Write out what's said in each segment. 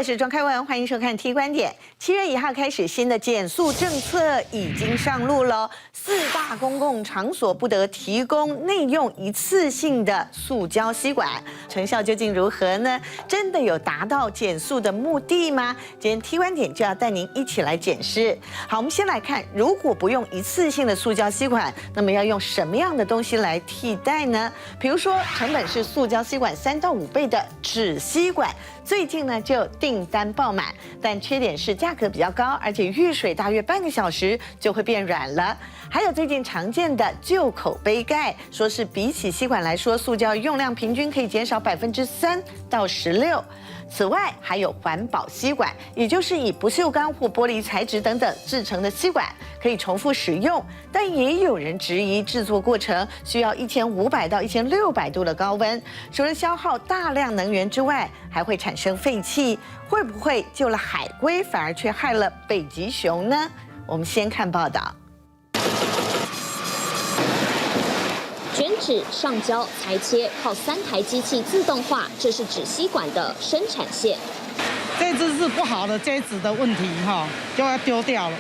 我是庄开文，欢迎收看《T 观点》。7月1号开始，新的减塑政策已经上路了，4大公共场所不得提供内用一次性的塑胶吸管，成效究竟如何呢？真的有达到减塑的目的吗？今天 T 观点就要带您一起来检视。好，我们先来看，如果不用一次性的塑胶吸管，那么要用什么样的东西来替代呢？比如说，成本是塑胶吸管3到5倍的纸吸管。最近呢就订单爆满，但缺点是价格比较高，而且遇水大约半个小时就会变软了。还有最近常见的旧口杯盖，说是比起吸管来说，塑胶用量平均可以减少3%到16%。此外，还有环保吸管，也就是以不锈钢或玻璃材质等等制成的吸管，可以重复使用。但也有人质疑制作过程需要1500到1600度的高温，除了消耗大量能源之外，还会产生废气。会不会救了海龟，反而却害了北极熊呢？我们先看报道。卷纸、上胶、裁切，靠3台机器自动化，这是纸吸管的生产线。这只是不好的接纸的问题哈，就要丢掉了。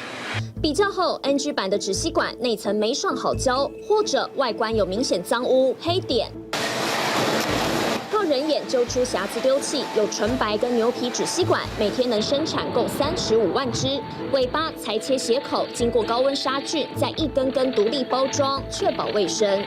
比较后 ，NG 版的纸吸管内层没上好胶，或者外观有明显脏污、黑点。靠人眼揪出瑕疵丢弃，有纯白跟牛皮纸吸管，每天能生产共35万只。尾巴裁切斜口，经过高温杀菌，再一根根独立包装，确保卫生。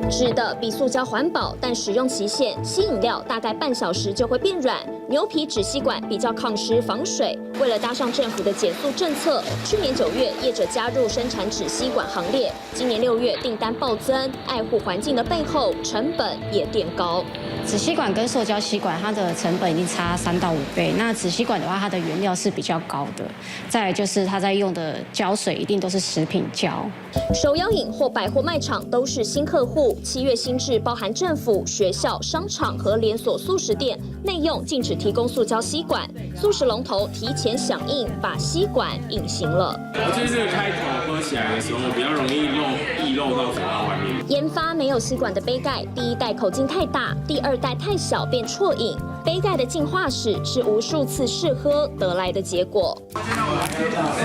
纸的比塑胶环保，但使用期限，吸饮料大概半小时就会变软。牛皮纸吸管比较抗湿防水。为了搭上政府的减塑政策，去年9月业者加入生产纸吸管行列，今年6月订单暴增。爱护环境的背后，成本也垫高。纸吸管跟塑胶吸管，它的成本已经差3到5倍。那纸吸管的话，它的原料是比较高的，再来就是它在用的胶水一定都是食品胶。手摇饮或百货卖场都是新客户。7月新制包含政府、学校、商场和连锁素食店内用禁止提供塑胶吸管。素食龙头提前响应，把吸管隐形了。我这个开口喝起来的时候比较容易溢漏到嘴巴外面。研发没有吸管的杯盖，第1代口径太大，第2代太小便啜饮。杯盖的进化史是无数次试喝得来的结果。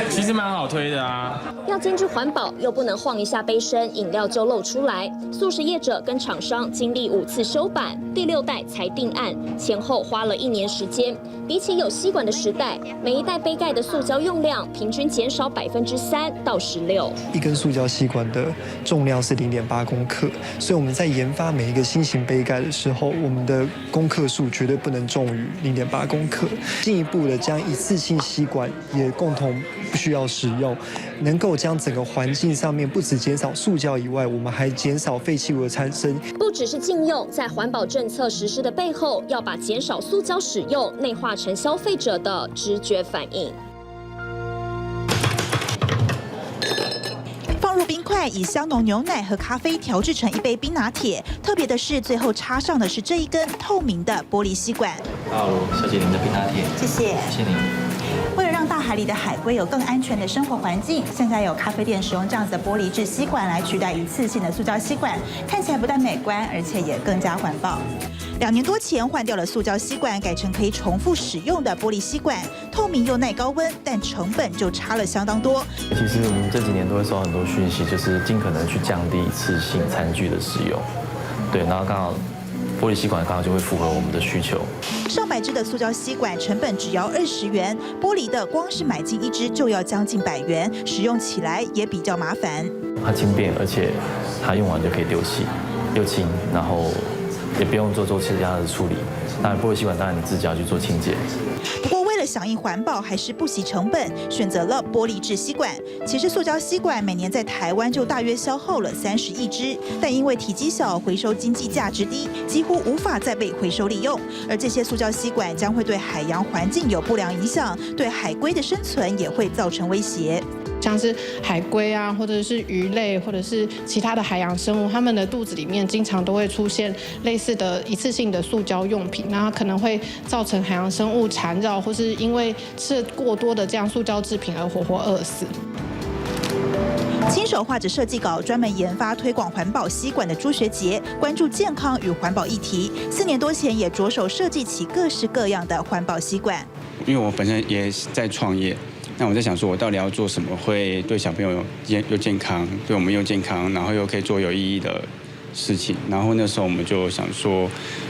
其实蛮好推的啊。要兼具环保，又不能晃一下杯身，饮料就漏出来。素食业者跟厂商经历5次修版，第6代才定案，前后花了1年时间。比起有吸管的时代，每一代杯盖的塑胶用量平均减少3%到16%。一根塑胶吸管的重量是0.8公克，所以我们在研发每一个新型杯盖的时候，我们的公克数绝对不能重于0.8公克。进一步的将一次性吸管也共同不需要使用，能够将整个环境上面不只减少塑胶以外，我们还减少废弃物的产生。不只是禁用，在环保政策实施的背后，要把减少塑胶使用内化成消费者的直觉反应。放入冰块，以香浓牛奶和咖啡调制成一杯冰拿铁。特别的是，最后插上的是这一根透明的玻璃吸管。好，小姐，您的冰拿铁。谢谢。谢谢您。为了让大海里的海龟有更安全的生活环境，现在有咖啡店使用这样子的玻璃制吸管来取代一次性的塑胶吸管，看起来不但美观，而且也更加环保。2年多前换掉了塑胶吸管，改成可以重复使用的玻璃吸管，透明又耐高温，但成本就差了相当多。其实我们这几年都会收到很多讯息，就是尽可能去降低一次性餐具的使用。对，然后刚好玻璃吸管刚好就会符合我们的需求。上百支的塑胶吸管成本只要20元，玻璃的光是买进1支就要将近100元，使用起来也比较麻烦。它轻便，而且它用完就可以丢弃，又轻，然后也不用做其他的处理。当然，玻璃吸管当然你自己要去做清洁。不过为了响应环保，还是不惜成本，选择了玻璃制吸管。其实塑胶吸管每年在台湾就大约消耗了30亿支，但因为体积小，回收经济价值低，几乎无法再被回收利用。而这些塑胶吸管将会对海洋环境有不良影响，对海龟的生存也会造成威胁。像是海龟啊，或者是鱼类，或者是其他的海洋生物，它们的肚子里面经常都会出现类似的一次性的塑胶用品，那它可能会造成海洋生物缠绕，或是因为吃过多的这样塑胶制品而活活饿死。亲手画着设计稿，专门研发推广环保吸管的朱学杰，关注健康与环保议题。4年多前也着手设计起各式各样的环保吸管。因为我本身也在创业，那我在想说，我到底要做什么会对小朋友又健康，对我们又健康，然后又可以做有意义的事情。然后那时候我们就想说，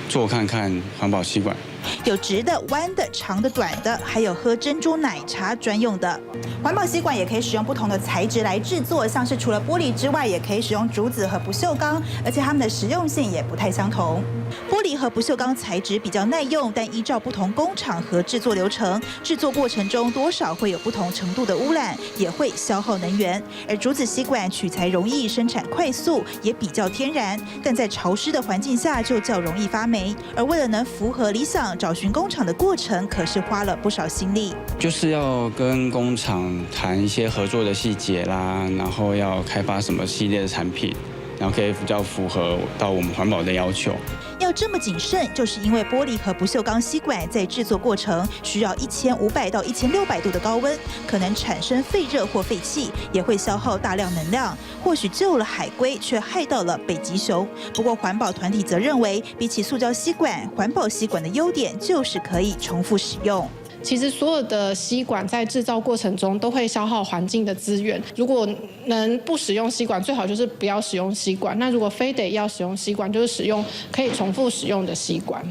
做看看环保吸管。有直的、弯的、长的、短的，还有喝珍珠奶茶专用的。环保吸管也可以使用不同的材质来制作，像是除了玻璃之外，也可以使用竹子和不锈钢，而且它们的实用性也不太相同。玻璃和不锈钢材质比较耐用，但依照不同工厂和制作流程，制作过程中多少会有不同程度的污染，也会消耗能源。而竹子吸管取材容易，生产快速，也比较天然，但在潮湿的环境下就较容易发霉。而为了能符合理想，找寻工厂的过程可是花了不少心力。就是要跟工厂谈一些合作的细节啦，然后要开发什么系列的产品，然后可以比较符合到我们环保的要求。要这么谨慎，就是因为玻璃和不锈钢吸管在制作过程需要1500到1600度的高温，可能产生废热或废气，也会消耗大量能量。或许救了海龟，却害到了北极熊。不过环保团体则认为，比起塑胶吸管，环保吸管的优点就是可以重复使用。其实所有的吸管在制造过程中都会消耗环境的资源。如果能不使用吸管，最好就是不要使用吸管。那如果非得要使用吸管，就是使用可以重复使用的吸管。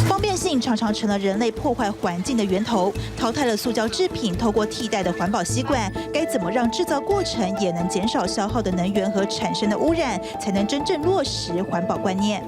方便性常常成了人类破坏环境的源头，淘汰了塑胶制品，透过替代的环保吸管，该怎么让制造过程也能减少消耗的能源和产生的污染，才能真正落实环保观念？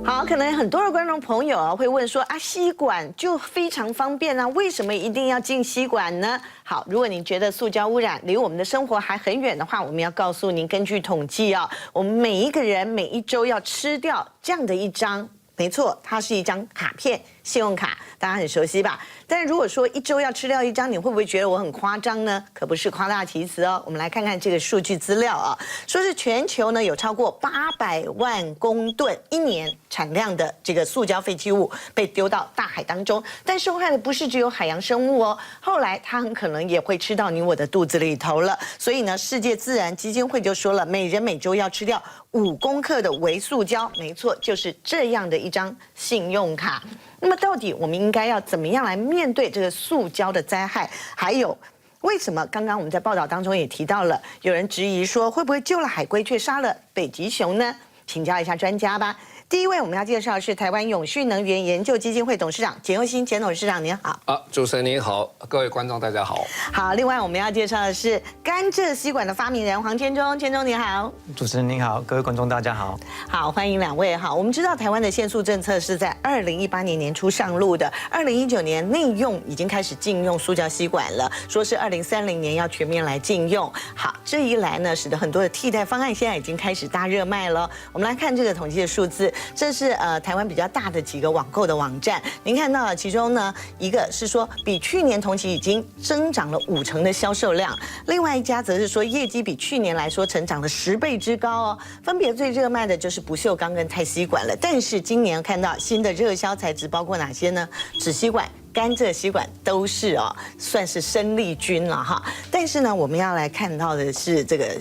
好，可能很多的观众朋友啊会问说啊，吸管就非常方便啊，为什么一定要进吸管呢？好，如果您觉得塑胶污染离我们的生活还很远的话，我们要告诉您，根据统计啊，我们每一个人每一周要吃掉这样的一张，没错，它是一张卡片，信用卡，大家很熟悉吧？但是如果说一周要吃掉一张，你会不会觉得我很夸张呢？可不是夸大其词哦。我们来看看这个数据资料啊，说是全球呢有超过800万公吨一年产量的这个塑胶废弃物被丢到大海当中，但受害的不是只有海洋生物哦，后来它很可能也会吃到你我的肚子里头了。所以呢，世界自然基金会就说了，每人每周要吃掉5公克的微塑胶，没错，就是这样的一张信用卡。那么到底我们应该要怎么样来面对这个塑胶的灾害？还有为什么刚刚我们在报道当中也提到了，有人质疑说会不会救了海龟却杀了北极熊呢？请教一下专家吧。第一位我们要介绍的是台湾永续能源研究基金会董事长简又新，简董事长您好。主持人您好，各位观众大家好。好，另外我们要介绍的是甘蔗吸管的发明人黄千忠，千忠你好。主持人您好，各位观众大家好。好，欢迎两位哈。我们知道台湾的限塑政策是在2018年年初上路的，2019年内用已经开始禁用塑胶吸管了，说是2030年要全面来禁用。好，这一来呢，使得很多的替代方案现在已经开始大热卖了。我们来看这个统计的数字，这是台湾比较大的几个网购的网站，您看到了，其中呢一个是说比去年同期已经增长了50%的销售量，另外一家则是说业绩比去年来说成长了10倍之高哦。分别最热卖的就是不锈钢跟钛吸管了，但是今年看到新的热销材质包括哪些呢？纸吸管、甘蔗吸管都是哦，算是生力军了哈。但是呢，我们要来看到的是这个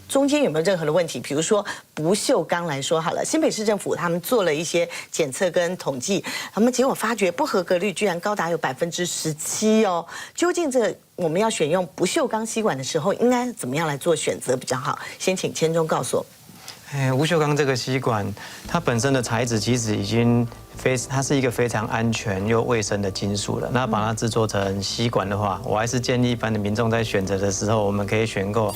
中间有没有任何的问题？比如说不锈钢来说好了，新北市政府他们做了一些检测跟统计，他们结果发觉不合格率居然高达有17%哦。究竟这我们要选用不锈钢吸管的时候，应该怎么样来做选择比较好？先请千忠告诉我。不锈钢这个吸管，它本身的材质其实已经它是一个非常安全又卫生的金属了。那把它制作成吸管的话，我还是建议一般的民众在选择的时候，我们可以选购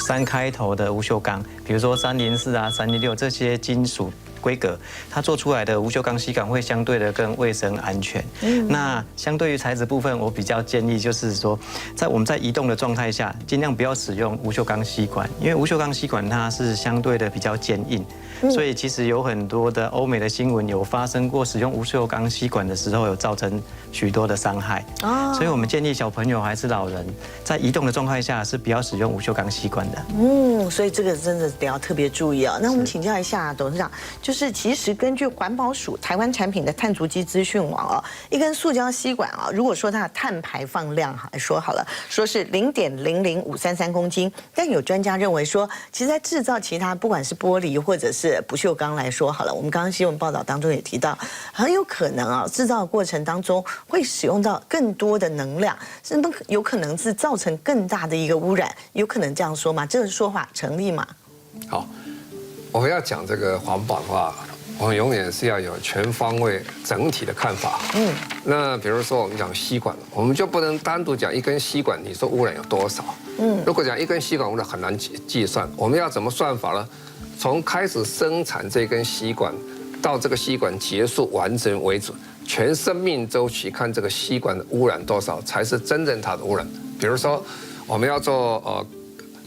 3开头的不锈钢，比如说304啊、316这些金属规格，它做出来的不锈钢吸管会相对的更卫生安全。那相对于材质部分，我比较建议就是说，我们在移动的状态下，尽量不要使用不锈钢吸管，因为不锈钢吸管它是相对的比较坚硬，所以其实有很多的欧美的新闻有发生过使用不锈钢吸管的时候有造成许多的伤害。所以我们建议小朋友还是老人在移动的状态下是不要使用不锈钢吸管的。所以这个真的得要特别注意哦。那我们请教一下董事长，就就是其实根据环保署台湾产品的碳足迹资讯网哦，一根塑胶吸管啊，如果说它的碳排放量来说好了，说是0.00533公斤，但有专家认为说，其实在制造其他不管是玻璃或者是不锈钢来说好了，我们刚刚新闻报道当中也提到，很有可能啊，制造的过程当中会使用到更多的能量，甚至有可能是造成更大的一个污染，有可能这样说吗？这个说法成立吗？好，我们要讲这个环保的话，我们永远是要有全方位、整体的看法。那比如说我们讲吸管，我们就不能单独讲一根吸管，你说污染有多少？如果讲一根吸管污染很难计算，我们要怎么算法呢？从开始生产这根吸管到这个吸管结束完成为止，全生命周期看这个吸管的污染多少才是真正它的污染。比如说我们要做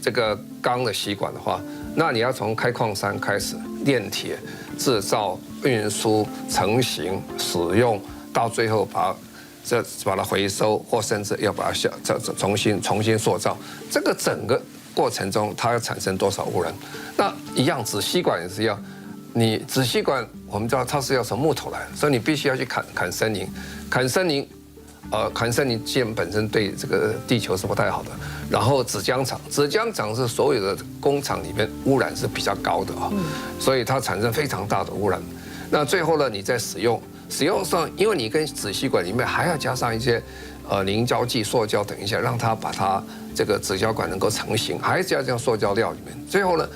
这个钢的吸管的话，那你要从开矿山开始炼铁、制造、运输、成型、使用，到最后把它回收，或甚至要把它重新塑造，这个整个过程中它要产生多少污染？那一样，纸吸管也是一样。你纸吸管我们知道它是要从木头来，所以你必须要去砍森林，砍森林既然本身对这个地球是不太好的。然后纸浆厂是所有的工厂里面污染是比较高的啊，所以它产生非常大的污染。那最后呢，你在使用上，因为你跟纸吸管里面还要加上一些凝胶剂、塑胶等一下，让它把它这个纸胶管能够成型，还是要这样塑胶料里面。最后呢，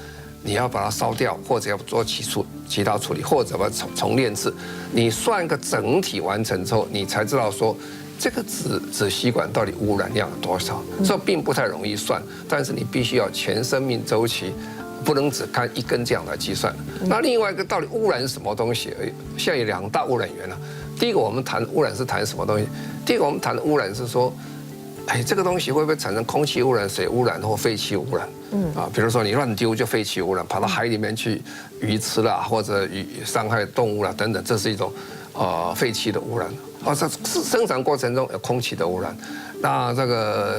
你要把它烧掉，或者要做其他处理，或者把它重炼制。你算个整体完成之后，你才知道说这个纸吸管到底污染量有多少。这并不太容易算，但是你必须要全生命周期，不能只看一根这样来计算。那另外一个到底污染是什么东西？现在有2大污染源了。第一个我们谈污染是谈什么东西？第一个我们谈的污染是说，这个东西会不会产生空气污染、水污染或废气污染？比如说你乱丢就废气污染，跑到海里面去，鱼吃了或者伤害动物了等等，这是一种废气的污染。这生产过程中有空气的污染，那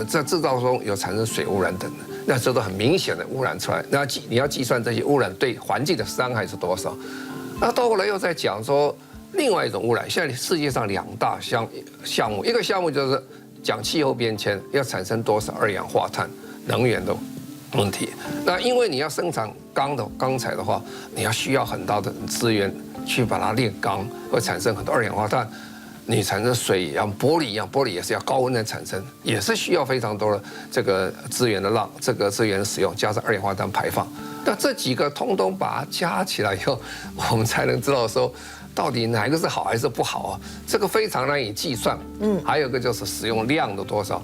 在制造中有产生水污染等的，那这都很明显的污染出来。那你要计算这些污染对环境的伤害是多少？那到后来又在讲说另外一种污染，现在世界上2大项目，一个项目就是讲气候变迁要产生多少二氧化碳，能源的问题。那因为你要生产钢材的话，你要需要很大的资源去把它炼钢，会产生很多二氧化碳。你产生水一样，玻璃一样，玻璃也是要高温的产生，也是需要非常多的这个资源的这个资源的使用，加上二氧化碳排放。那这几个通通把它加起来以后，我们才能知道说，到底哪一个是好还是不好啊？这个非常难以计算。还有一个就是使用量的多少。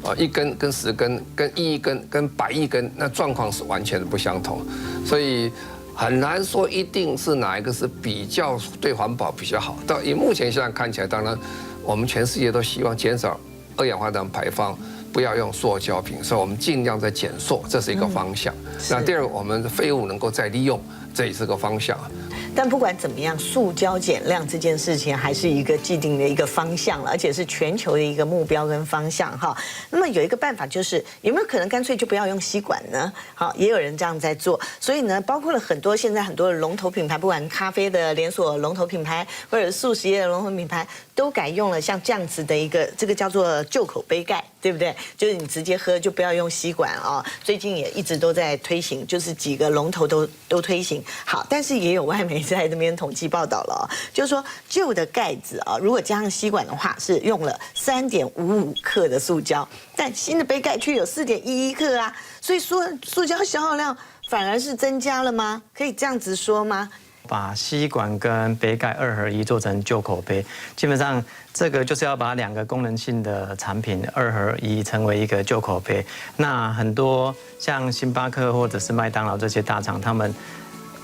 1根跟10根跟1亿根跟100亿根，那状况是完全的不相同，所以很难说一定是哪一个是比较对环保比较好。到以目前现在看起来，当然我们全世界都希望减少二氧化碳排放，不要用塑胶瓶，所以我们尽量在减塑，这是一个方向。那第二个，我们的废物能够再利用，这也是个方向。但不管怎么样，塑胶减量这件事情还是一个既定的一个方向了，而且是全球的一个目标跟方向哈。那么有一个办法就是，有没有可能干脆就不要用吸管呢？好，也有人这样在做。所以呢，包括了现在很多的龙头品牌，不管咖啡的连锁龙头品牌，或者是素食业的龙头品牌，都改用了像这样子的一个这个叫做旧口杯盖，对不对？就是你直接喝就不要用吸管啊。最近也一直都在推行，就是几个龙头都推行。好，但是也有外媒在那边统计报道了，就是说旧的盖子啊，如果加上吸管的话，是用了3.55克的塑胶，但新的杯盖却有4.11克啊，所以说塑胶消耗量反而是增加了吗？可以这样子说吗？把吸管跟杯盖2合1做成旧口杯，基本上这个就是要把2个功能性的产品2合1成为一个旧口杯。那很多像星巴克或者是麦当劳这些大厂，他们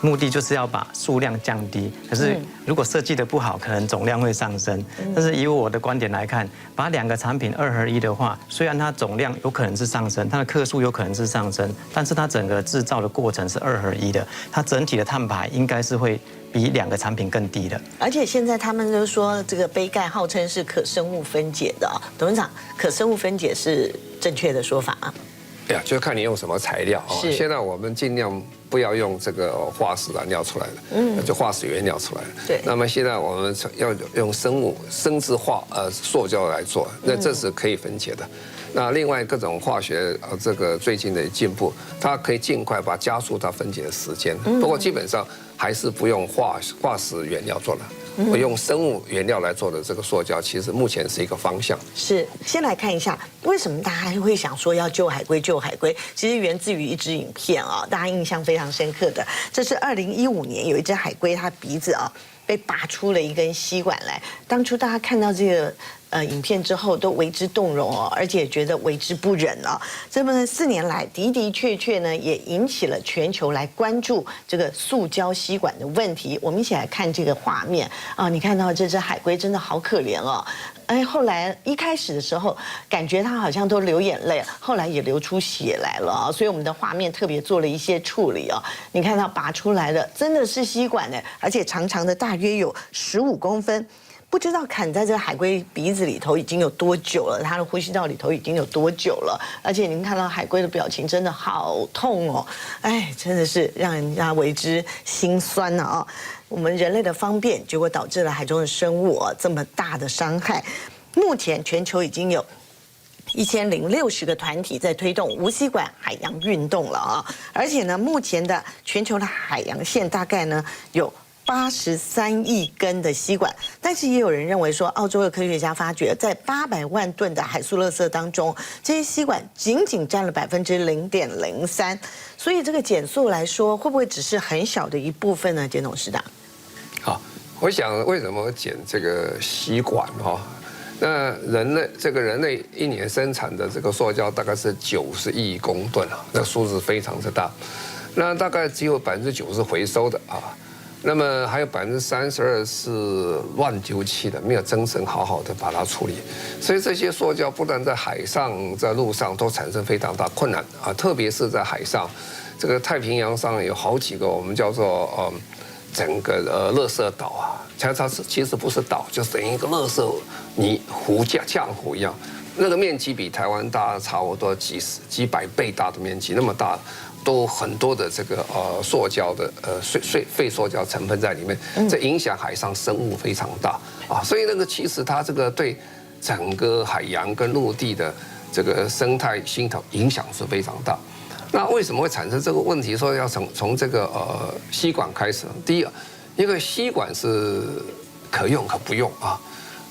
目的就是要把数量降低，可是如果设计的不好，可能总量会上升。但是以我的观点来看，把2个产品2合1的话，虽然它总量有可能是上升，它的克数有可能是上升，但是它整个制造的过程是2合1的，它整体的碳排应该是会比2个产品更低的。而且现在他们都说这个杯盖号称是可生物分解的，董事长，可生物分解是正确的说法吗？哎呀，就看你用什么材料啊。现在我们尽量不要用这个化石燃料出来的，就化石原料出来的。对。那么现在我们要用生质化塑胶来做，那这是可以分解的。那另外各种化学这个最近的进步，它可以尽快加速它分解的时间。不过基本上还是不用化石原料做了。我用生物原料来做的这个塑胶，其实目前是一个方向。是，先来看一下为什么大家会想说要救海龟，救海龟，其实源自于一支影片啊，大家印象非常深刻的，这是2015年有一只海龟，它鼻子啊被拔出了一根吸管来，当初大家看到这个影片之后都为之动容哦，而且觉得为之不忍哦。这么4年来的确呢，也引起了全球来关注这个塑胶吸管的问题。我们一起来看这个画面啊，你看到这只海龟真的好可怜哦。哎，后来一开始的时候，感觉它好像都流眼泪，后来也流出血来了啊。所以我们的画面特别做了一些处理哦。你看到拔出来的真的是吸管呢，而且长长的大约有15公分。不知道砍在这个海龟鼻子里头已经有多久了，它的呼吸道里头已经有多久了，而且您看到海龟的表情真的好痛哦，哎，真的是让人家为之心酸呐啊！我们人类的方便，结果导致了海中的生物这么大的伤害。目前全球已经有1060个团体在推动无吸管海洋运动了啊！而且呢，目前的全球的海洋线大概呢有83亿根的吸管，但是也有人认为说，澳洲的科学家发觉，在800万吨的海塑垃圾当中，这些吸管仅占了0.03%，所以这个减塑来说，会不会只是很小的一部分呢？简董事长，好，我想为什么减这个吸管哈？那人类一年生产的这个塑胶大概是90亿公吨啊，那数字非常之大，那大概只有90%是回收的啊。那么还有32%是乱丢弃的，没有真正好好的把它处理，所以这些塑胶不但在海上、在陆上都产生非常大困难啊，特别是在海上，这个太平洋上有好几个我们叫做整个垃圾岛啊，它其实不是岛，就等于一个垃圾泥湖浆湖一样，那个面积比台湾大差不多几百倍大的面积，那么大。都很多的这个塑胶的废塑胶成分在里面，这影响海上生物非常大啊，所以那个其实它这个对整个海洋跟陆地的这个生态系统影响是非常大。那为什么会产生这个问题？说要从这个吸管开始，第一个吸管是可用可不用啊，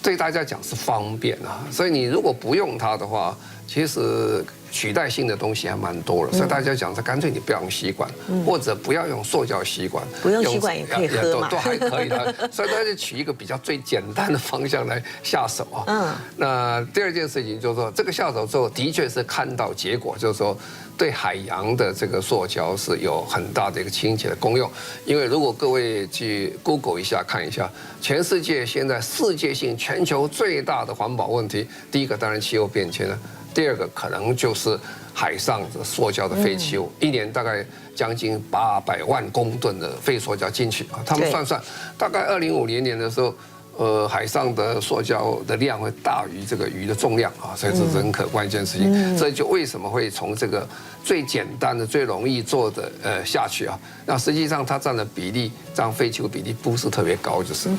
对大家讲是方便啊，所以你如果不用它的话，其实取代性的东西还蛮多了，所以大家讲，干脆你不要用吸管，或者不要用塑胶吸管，不用吸管也可以喝嘛，都还可以的。所以大家就取一个比较最简单的方向来下手啊。那第二件事情就是说，这个下手之后，的确是看到结果，就是说对海洋的这个塑胶是有很大的一个清洁的功用。因为如果各位去 Google 一下看一下，全世界现在世界性全球最大的环保问题，第一个当然气候变迁了。第二个可能就是海上的塑胶的废弃物，一年大概将近800万公吨的废塑胶进去啊。他们算，大概2050年的时候，海上的塑胶的量会大于这个鱼的重量啊，所以这是很可观一件事情。这就为什么会从这个最简单的、最容易做的下去啊？那实际上它占的比例，占废弃物比例不是特别高，就是。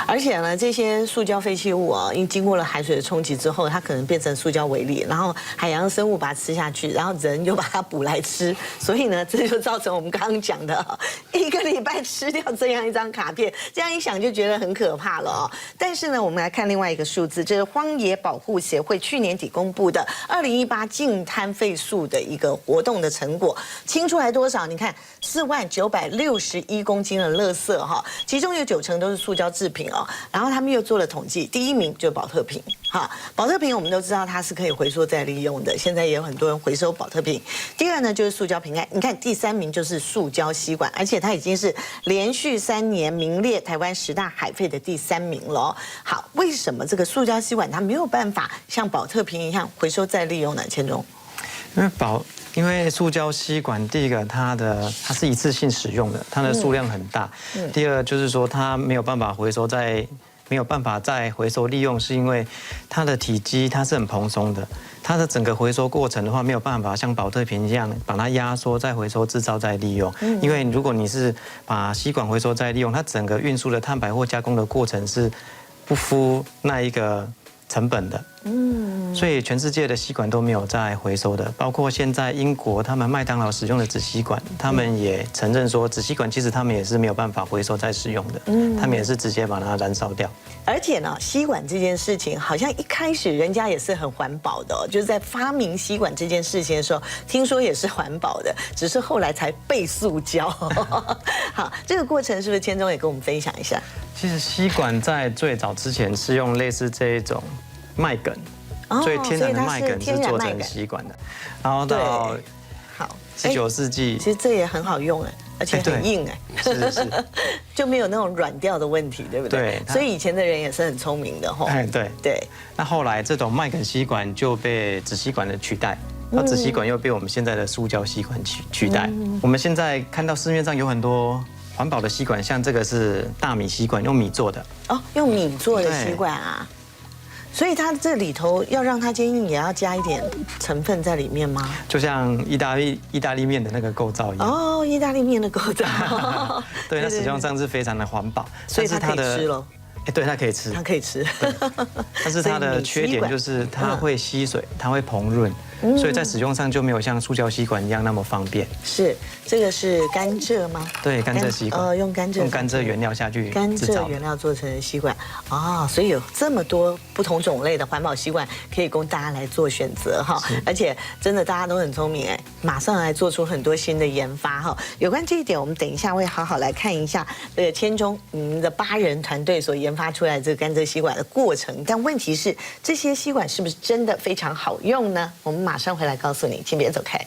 而且呢，这些塑胶废弃物啊，因经过了海水的冲击之后，它可能变成塑胶微粒，然后海洋生物把它吃下去，然后人又把它捕来吃，所以呢，这就造成我们刚刚讲的1个礼拜吃掉这样一张卡片，这样一想就觉得很可怕了哦。但是呢，我们来看另外一个数字，这是荒野保护协会去年底公布的2018净滩废塑的一个活动的成果，清出来多少？你看4.961公斤的垃圾哈，其中有90%都是塑胶制品哦。然后他们又做了统计，第1名就是保特瓶哈，保特瓶我们都知道它是可以回收再利用的，现在也有很多人回收保特瓶。第二呢就是塑胶瓶盖，你看第3名就是塑胶吸管，而且它已经是连续3年名列台湾10大海废的第3名了。好，为什么这个塑胶吸管它没有办法像保特瓶一样回收再利用呢？千中，因为塑胶吸管，第一个它是一次性使用的，它的数量很大。第二就是说它没有办法回收再没有办法再回收利用，是因为它的体积它是很蓬松的，它的整个回收过程的话没有办法像保特瓶一样把它压缩再回收制造再利用。因为如果你是把吸管回收再利用，它整个运输的碳排或加工的过程是不敷那一个成本的。所以全世界的吸管都没有再回收的，包括现在英国他们麦当劳使用的纸吸管，他们也承认说纸吸管其实他们也是没有办法回收再使用的，他们也是直接把它燃烧掉。而且呢，吸管这件事情好像一开始人家也是很环保的哦，就是在发明吸管这件事情的时候，听说也是环保的，只是后来才被塑胶。好，这个过程是不是千忠也跟我们分享一下？其实吸管在最早之前是用类似这一种麦秆。最天然的麦秆是做成吸管的，然后到19世纪，其实这也很好用哎，而且很硬哎，是，就没有那种软掉的问题，对不对？所以以前的人也是很聪明的吼。对。那后来这种麦秆吸管就被纸吸管的取代，那纸吸管又被我们现在的塑胶吸管取代。我们现在看到市面上有很多环保的吸管，像这个是大米吸管，用米做的。哦，用米做的吸管啊。所以它这里头要让它坚硬，也要加一点成分在里面吗？就像意大利面的那个构造一样。哦，意大利面的构造。对，它使用上是非常的环保，所以它可以吃咯。对，它可以吃，它可以吃。但是它的缺点就是它会吸水，它会膨润，所以在使用上就没有像塑胶吸管一样那么方便。是，这个是甘蔗吗？对，甘蔗吸管。用甘蔗原料下去甘蔗原料做成的吸管哦，所以有这么多不同种类的环保吸管可以供大家来做选择哈。而且真的大家都很聪明哎，马上来做出很多新的研发哈。有关这一点，我们等一下会好好来看一下千忠你们的8人团队所研发出来这个甘蔗吸管的过程。但问题是，这些吸管是不是真的非常好用呢？我们马上回来告诉你，请别走开。